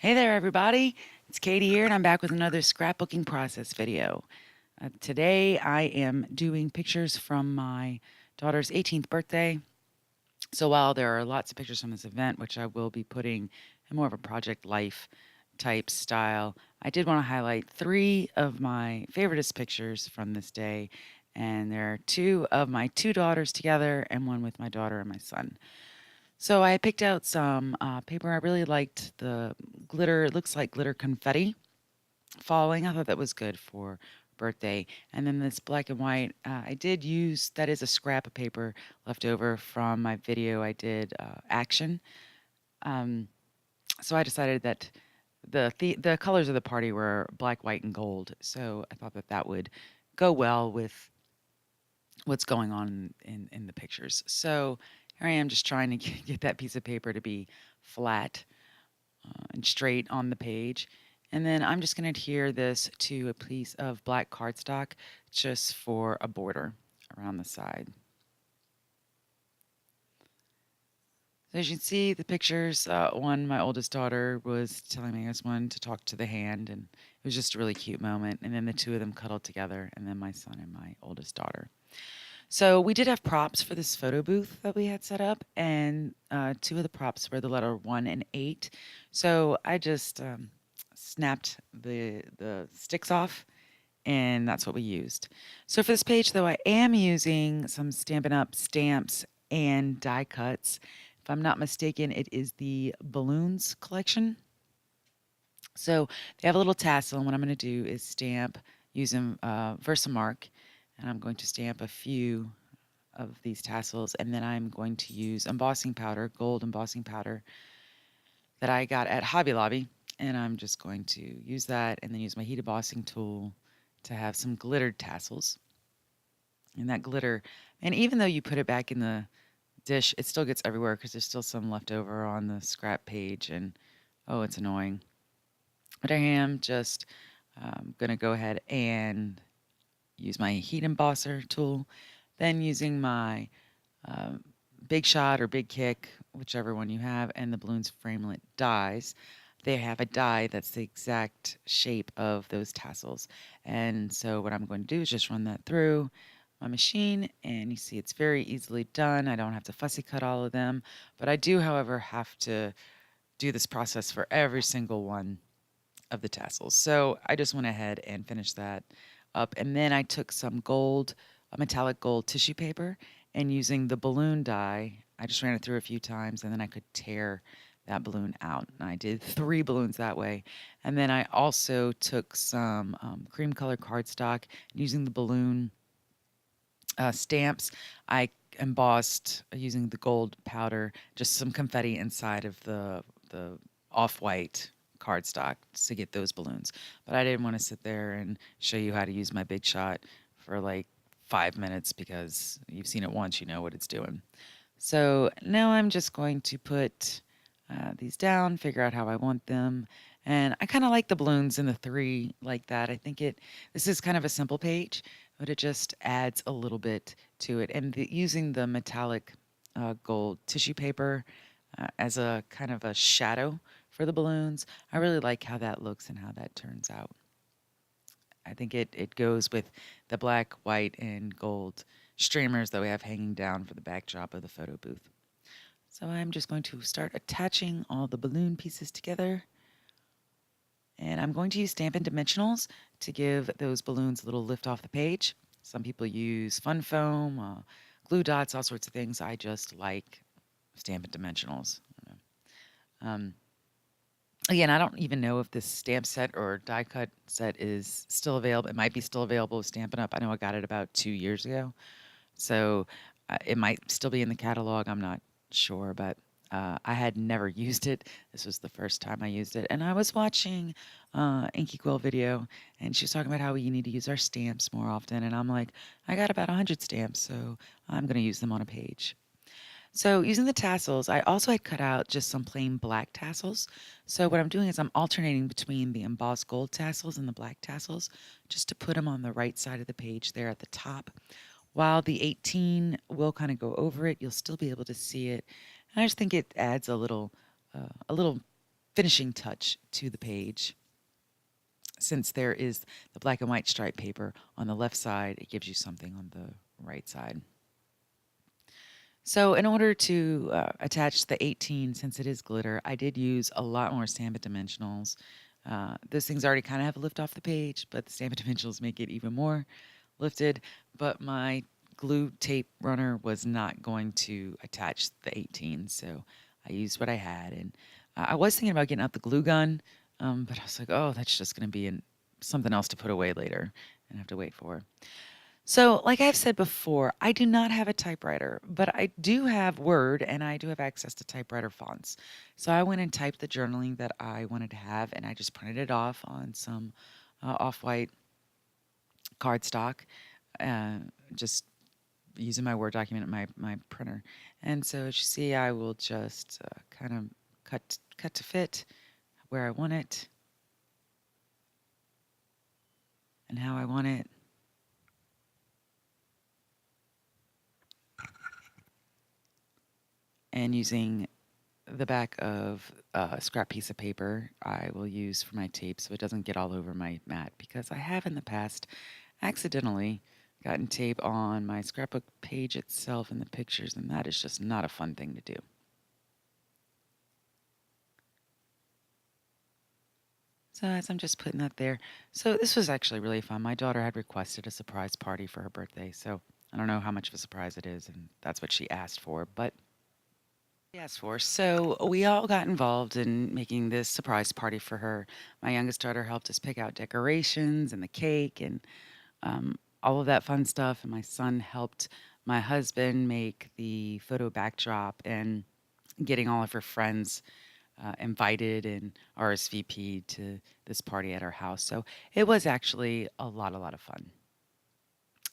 Hey there, everybody. It's Katie here, and I'm back with another scrapbooking process video. Today, I am doing pictures from my daughter's 18th birthday. So, while there are lots of pictures from this event, which I will be putting in more of a project life type style, I did want to highlight three of my favoriteest pictures from this day. And there are two of my two daughters together, and one with my daughter and my son. So I picked out some paper. I really liked the glitter. It looks like glitter confetti falling. I thought that was good for birthday. And then this black and white, I did use, that is a scrap of paper left over from my video I did action. Um, so I decided that the colors of the party were black, white, and gold. So I thought that that would go well with what's going on in the pictures. So here I am just trying to get that piece of paper to be flat and straight on the page. And then I'm just going to adhere this to a piece of black cardstock just for a border around the side. So as you can see, the pictures, one, my oldest daughter was telling me I just wanted to talk to the hand, and it was just a really cute moment. And then the two of them cuddled together, and then my son and my oldest daughter. So we did have props for this photo booth that we had set up, and two of the props were the letter 1 and 8. So I just snapped the sticks off, and that's what we used. So for this page, though, I am using some Stampin' Up! Stamps and die cuts. If I'm not mistaken, it is the Balloons collection. So they have a little tassel, and what I'm going to do is stamp using Versamark, and I'm going to stamp a few of these tassels, and then I'm going to use embossing powder, gold embossing powder that I got at Hobby Lobby, and I'm just going to use that and then use my heat embossing tool to have some glittered tassels. And that glitter, and even though you put it back in the dish, it still gets everywhere because there's still some left over on the scrap page, and oh, it's annoying. But I am just going to go ahead and use my heat embosser tool, then using my um, Big Shot or Big Kick, whichever one you have, and the Balloons Framelit dies. They have a die that's the exact shape of those tassels. And so what I'm going to do is just run that through my machine, and you see it's very easily done. I don't have to fussy cut all of them, but I do, however, have to do this process for every single one of the tassels. So I just went ahead and finished that up. And then I took some gold, a metallic gold tissue paper, and using the balloon die, I just ran it through a few times, and then I could tear that balloon out. And I did 3 balloons that way. And then I also took some cream color cardstock, using the balloon stamps. I embossed using the gold powder, just some confetti inside of the off-white cardstock to get those balloons. But I didn't want to sit there and show you how to use my Big Shot for like 5 minutes because you've seen it once, you know what it's doing. So now I'm just going to put these down, figure out how I want them. And I kind of like the balloons in the 3 like that. I think this is kind of a simple page, but it just adds a little bit to it. And using the metallic gold tissue paper as a kind of a shadow for the balloons, I really like how that looks and how that turns out. I think it goes with the black, white, and gold streamers that we have hanging down for the backdrop of the photo booth. So I'm just going to start attaching all the balloon pieces together. And I'm going to use Stampin' Dimensionals to give those balloons a little lift off the page. Some people use fun foam, glue dots, all sorts of things. I just like Stampin' Dimensionals. Um, Again, I don't even know if this stamp set or die cut set is still available. It might be still available with Stampin' Up. I know I got it about 2 years ago. So it might still be in the catalog. I'm not sure, but I had never used it. This was the first time I used it. And I was watching Inky Quill video, and she was talking about how we need to use our stamps more often. And I'm like, I got about 100 stamps, so I'm going to use them on a page. So using the tassels, I also had cut out just some plain black tassels. So what I'm doing is I'm alternating between the embossed gold tassels and the black tassels just to put them on the right side of the page there at the top. While the 18 will kind of go over it, you'll still be able to see it. And I just think it adds a little finishing touch to the page. Since there is the black and white stripe paper on the left side, it gives you something on the right side. So in order to attach the 18, since it is glitter, I did use a lot more Stampin' Dimensionals. Those things already kind of have a lift off the page, but the Stampin' Dimensionals make it even more lifted. But my glue tape runner was not going to attach the 18, so I used what I had. And I was thinking about getting out the glue gun, but I was like, oh, that's just going to be something else to put away later and have to wait for. So, like I've said before, I do not have a typewriter, but I do have Word and I do have access to typewriter fonts. So I went and typed the journaling that I wanted to have and I just printed it off on some off-white cardstock, uh, just using my Word document at my printer. And so as you see, I will just kind of cut to fit where I want it and how I want it. And using the back of a scrap piece of paper I will use for my tape so it doesn't get all over my mat, because I have in the past accidentally gotten tape on my scrapbook page itself and the pictures, and that is just not a fun thing to do. So as I'm just putting that there, so this was actually really fun. My daughter had requested a surprise party for her birthday, so I don't know how much of a surprise it is, and that's what she asked for, but yes, for. So we all got involved in making this surprise party for her. My youngest daughter helped us pick out decorations and the cake and all of that fun stuff. And my son helped my husband make the photo backdrop and getting all of her friends invited and RSVP to this party at our house. So it was actually a lot of fun.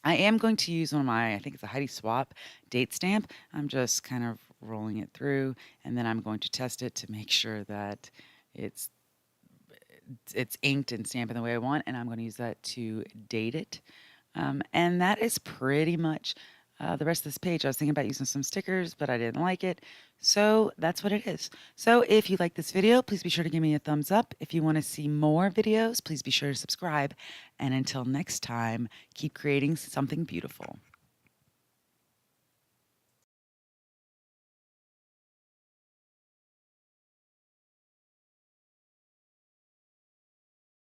I am going to use one of my, I think it's a Heidi Swap date stamp. I'm just kind of rolling it through, and then I'm going to test it to make sure that it's it's inked and stamped in the way I want, and I'm going to use that to date it. And that is pretty much the rest of this page. I was thinking about using some stickers, but I didn't like it. So that's what it is. So if you like this video, please be sure to give me a thumbs up. If you want to see more videos, please be sure to subscribe. And until next time, keep creating something beautiful.